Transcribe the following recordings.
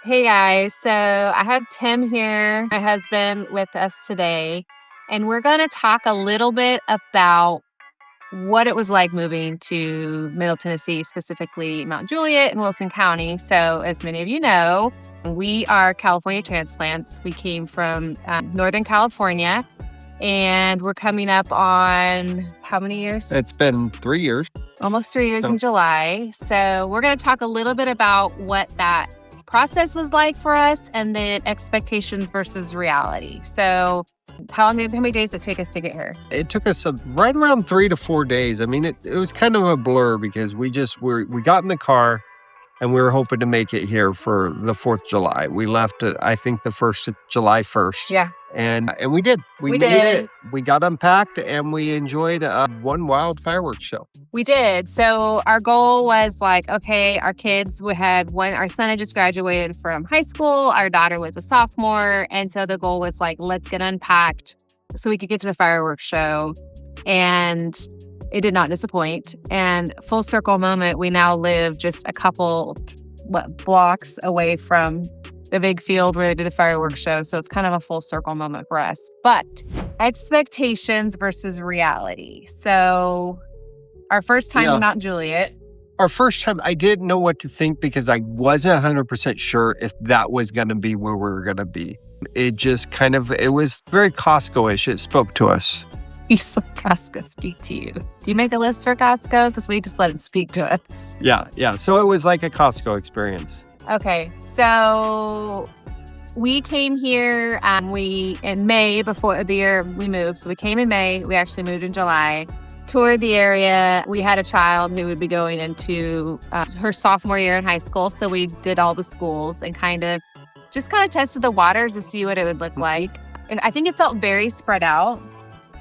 Hey guys, so I have Tim here, my husband, with us today, and we're going to talk a little bit about what it was like moving to Middle Tennessee, specifically Mount Juliet and Wilson County. So, as many of you know, we are California transplants. We came from Northern California, and we're coming up on how many years? It's been 3 years. Almost 3 years in July. So, we're going to talk a little bit about what that process was like for us, and then expectations versus reality. So how many days did it take us to get here? It took us right around 3 to 4 days. I mean, it was kind of a blur because we got in the car and we were hoping to make it here for the 4th of July. We left, I think, July 1st. Yeah. And we did. We made it. We got unpacked and we enjoyed one wild fireworks show. We did. So our goal was like, okay, our kids, our son had just graduated from high school. Our daughter was a sophomore. And so the goal was like, let's get unpacked so we could get to the fireworks show. And it did not disappoint. And full circle moment, we now live just a couple blocks away from the big field where they do the fireworks show. So it's kind of a full circle moment for us. But expectations versus reality. So our first time in Mount Juliet. Our first time, I didn't know what to think because I wasn't 100% sure if that was going to be where we were going to be. It just it was very Costco-ish. It spoke to us. You let Costco speak to you. Do you make a list for Costco? Because we just let it speak to us. Yeah. So it was like a Costco experience. Okay, so we came here in May before the year we moved. So we came in May. We actually moved in July. Toured the area. We had a child who would be going into her sophomore year in high school. So we did all the schools and kind of tested the waters to see what it would look like. And I think it felt very spread out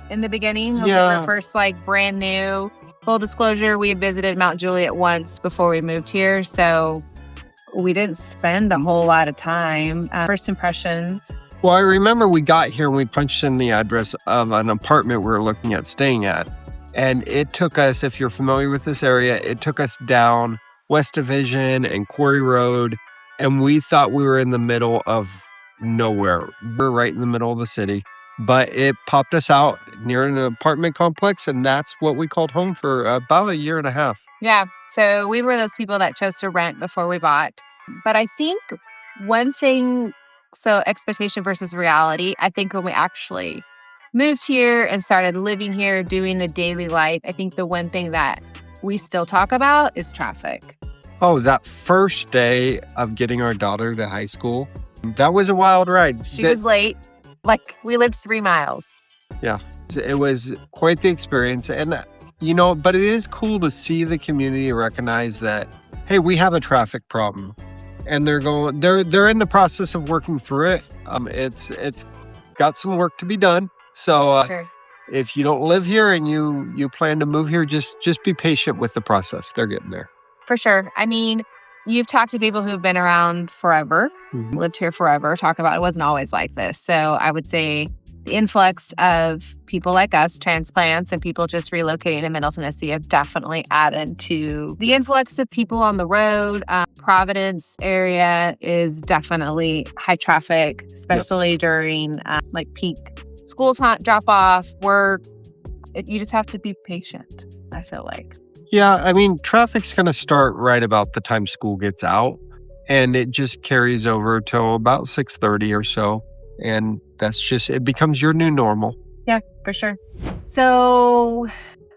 in the beginning when we were first brand new. Full disclosure, we had visited Mount Juliet once before we moved here. So we didn't spend a whole lot of time. First impressions. Well, I remember we got here and we punched in the address of an apartment we were looking at staying at. And it took us, if you're familiar with this area, it took us down West Division and Quarry Road. And we thought we were in the middle of nowhere. We're right in the middle of the city. But it popped us out near an apartment complex. And that's what we called home for about a year and a half. Yeah. So we were those people that chose to rent before we bought. But I think one thing, so expectation versus reality, I think when we actually moved here and started living here, doing the daily life, I think the one thing that we still talk about is traffic. Oh, that first day of getting our daughter to high school, that was a wild ride. She was late. We lived 3 miles. Yeah. It was quite the experience. And but it is cool to see the community recognize that, hey, we have a traffic problem, and they're in the process of working through it. It's got some work to be done. So Sure. If you don't live here and you plan to move here, just be patient with the process. They're getting there. For sure. I mean, you've talked to people who've been around forever, lived here forever, talk about it wasn't always like this. So I would say the influx of people like us, transplants, and people just relocating to Middle Tennessee have definitely added to the influx of people on the road. Providence area is definitely high traffic, especially during peak school time, drop off, work. You just have to be patient, I feel like. Yeah, I mean, traffic's going to start right about the time school gets out, and it just carries over till about 6:30 or so. And it becomes your new normal. Yeah, for sure. So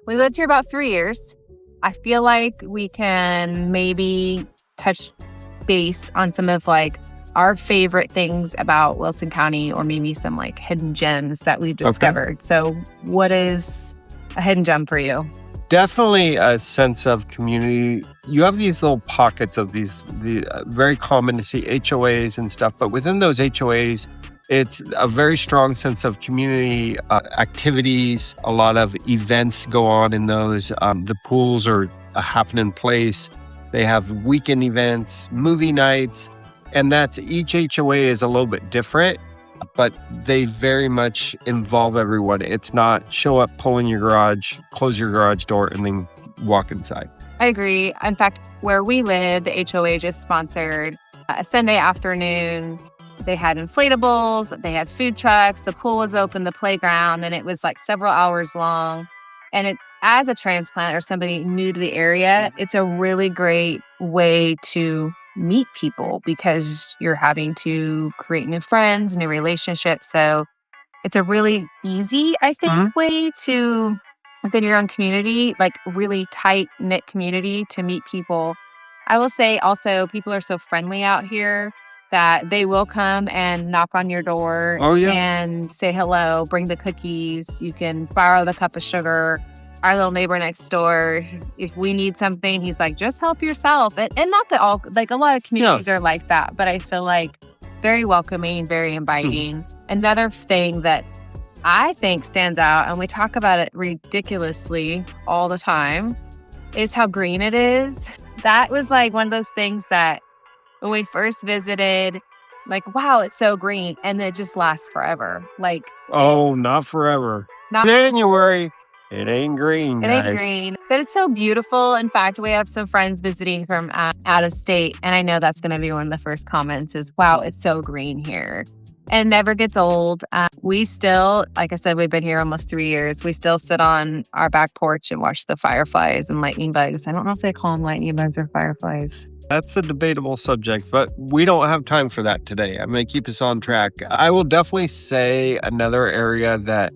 we lived here about 3 years. I feel like we can maybe touch base on some of our favorite things about Wilson County, or maybe some hidden gems that we've discovered. Okay. So what is a hidden gem for you? Definitely a sense of community. You have these little pockets of the very common to see HOAs and stuff, but within those HOAs, it's a very strong sense of community activities. A lot of events go on in those. The pools are a happening place. They have weekend events, movie nights, and each HOA is a little bit different, but they very much involve everyone. It's not show up, pull in your garage, close your garage door, and then walk inside. I agree. In fact, where we live, the HOA just sponsored A Sunday afternoon, they had inflatables, they had food trucks, the pool was open, the playground, and it was like several hours long. And as a transplant or somebody new to the area, it's a really great way to meet people because you're having to create new friends, new relationships. So it's a really easy, I think, way to, within your own community, like really tight-knit community, to meet people. I will say also, people are so friendly out here that they will come and knock on your door and say hello, bring the cookies. You can borrow the cup of sugar. Our little neighbor next door, if we need something, he's like, just help yourself. And not that all, like a lot of communities are like that, but I feel like very welcoming, very inviting. Another thing that I think stands out, and we talk about it ridiculously all the time, is how green it is. That was like one of those things that when we first visited, like, wow, it's so green. And then it just lasts forever. Like, not forever. January. It ain't green, guys. It ain't green, but it's so beautiful. In fact, we have some friends visiting from out of state, and I know that's going to be one of the first comments is, wow, it's so green here. And it never gets old. We still, like I said, we've been here almost 3 years. We still sit on our back porch and watch the fireflies and lightning bugs. I don't know if they call them lightning bugs or fireflies. That's a debatable subject, but we don't have time for that today. I'm going to keep us on track. I will definitely say another area that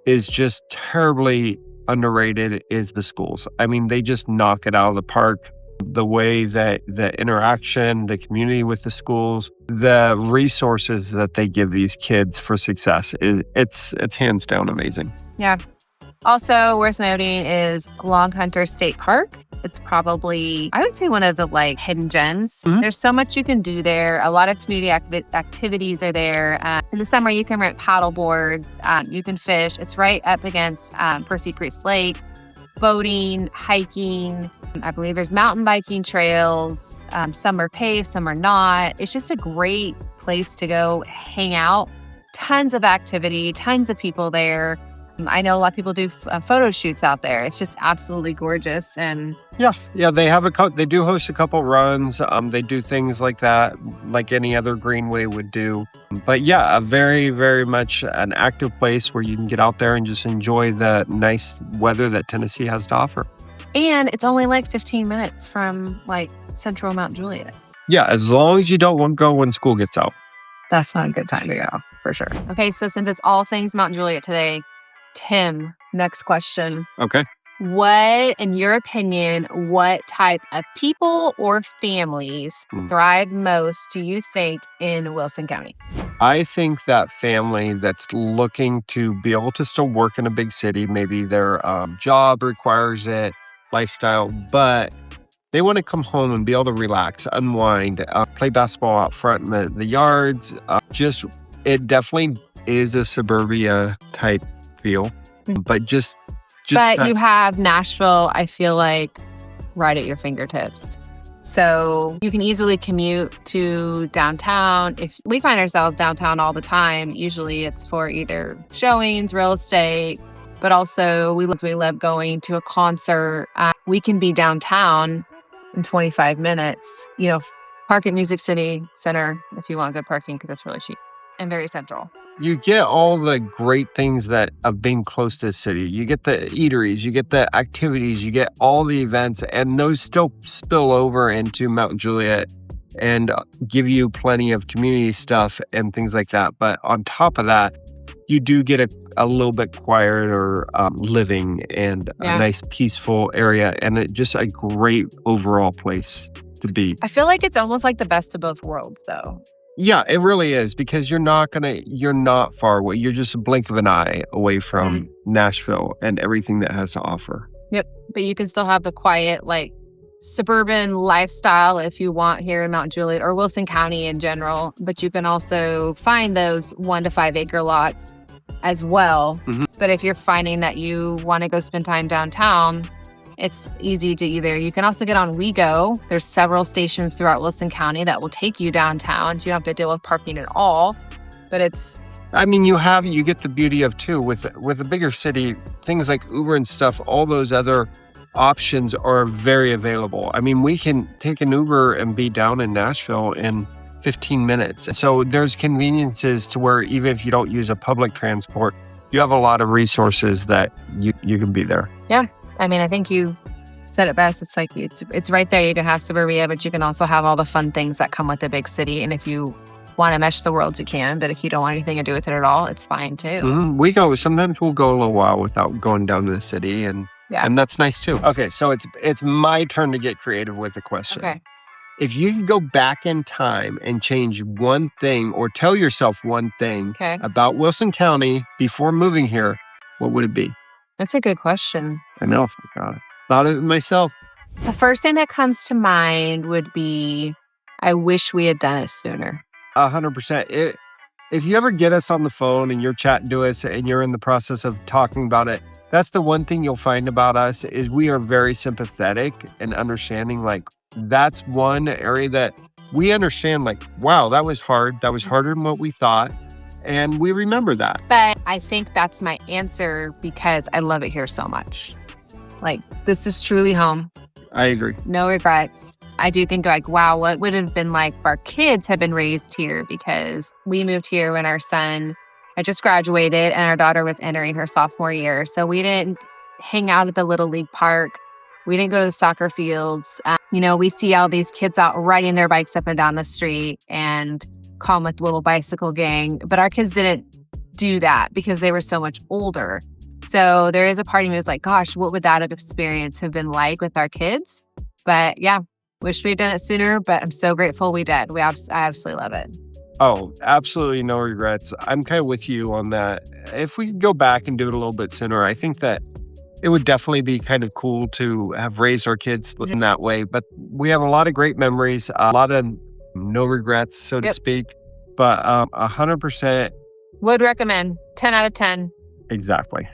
is just terribly underrated is the schools. I mean, they just knock it out of the park. The way that the interaction, the community with the schools, the resources that they give these kids for success, it's hands down amazing. Yeah. Also worth noting is Long Hunter State Park. It's probably, I would say, one of the like hidden gems. There's so much you can do there. A lot of community activities are there. In the summer, you can rent paddle boards. You can fish. It's right up against Percy Priest Lake. Boating, hiking. I believe there's mountain biking trails. Some are paved, some are not. It's just a great place to go hang out. Tons of activity, tons of people there. I know a lot of people do photo shoots out there. It's just absolutely gorgeous. And they have they do host a couple runs. They do things like that, like any other greenway would do. But yeah, a very, very much an active place where you can get out there and just enjoy the nice weather that Tennessee has to offer. And it's only like 15 minutes from like central Mount Juliet. Yeah, as long as you don't want to go when school gets out. That's not a good time to go, for sure. Okay, so since it's all things Mount Juliet today, Tim, next question. Okay. What, in your opinion, what type of people or families thrive most, do you think, in Wilson County? I think that family that's looking to be able to still work in a big city, maybe their job requires it, lifestyle, but they want to come home and be able to relax, unwind, play basketball out front in the yards. It definitely is a suburbia type feel, but just but you have Nashville, I feel like, right at your fingertips. So you can easily commute to downtown. If we find ourselves downtown all the time, usually it's for either showings, real estate, but also we love going to a concert. We can be downtown in 25 minutes. Park at Music City Center if you want good parking, because that's really cheap and very central. You get all the great things of being close to the city. You get the eateries, you get the activities, you get all the events, and those still spill over into Mount Juliet and give you plenty of community stuff and things like that. But on top of that, you do get a little bit quieter living and a nice peaceful area, and just a great overall place to be. I feel like it's almost like the best of both worlds, though. Yeah, it really is, because you're not far away. You're just a blink of an eye away from Nashville and everything that has to offer. Yep. But you can still have the quiet, like, suburban lifestyle if you want here in Mount Juliet or Wilson County in general. But you can also find those 1 to 5 acre lots as well. But if you're finding that you want to go spend time downtown, it's easy to you can also get on WeGo. There's several stations throughout Wilson County that will take you downtown, so you don't have to deal with parking at all. But you get the beauty of too with a bigger city, things like Uber and stuff, all those other options are very available. I mean, we can take an Uber and be down in Nashville in 15 minutes. So there's conveniences to where even if you don't use a public transport, you have a lot of resources that you can be there. Yeah. I mean, I think you said it best. It's like it's right there. You can have suburbia, but you can also have all the fun things that come with a big city. And if you want to mesh the world, you can. But if you don't want anything to do with it at all, it's fine too. Sometimes we'll go a little while without going down to the city, and that's nice too. Okay, so it's my turn to get creative with the question. Okay. If you could go back in time and change one thing or tell yourself one thing about Wilson County before moving here, what would it be? That's a good question. I know. I got it. Thought of it myself. The first thing that comes to mind would be, I wish we had done it sooner. 100%. If you ever get us on the phone and you're chatting to us and you're in the process of talking about it, that's the one thing you'll find about us is we are very sympathetic and understanding. Like, that's one area that we understand, like, wow, that was hard. That was harder than what we thought. And we remember that. But I think that's my answer because I love it here so much. Like, this is truly home. I agree. No regrets. I do think like, wow, what would have been like if our kids had been raised here, because we moved here when our son had just graduated and our daughter was entering her sophomore year. So we didn't hang out at the Little League park. We didn't go to the soccer fields. We see all these kids out riding their bikes up and down the street and call them like little bicycle gang. But our kids didn't do that because they were so much older. So there is a part of me that's like, gosh, what would that experience have been like with our kids? But yeah, wish we'd done it sooner, but I'm so grateful we did. I absolutely love it. Oh, absolutely no regrets. I'm kind of with you on that. If we could go back and do it a little bit sooner, I think that it would definitely be kind of cool to have raised our kids in that way. But we have a lot of great memories, a lot of no regrets, so to speak. But 100%. Would recommend. 10 out of 10. Exactly.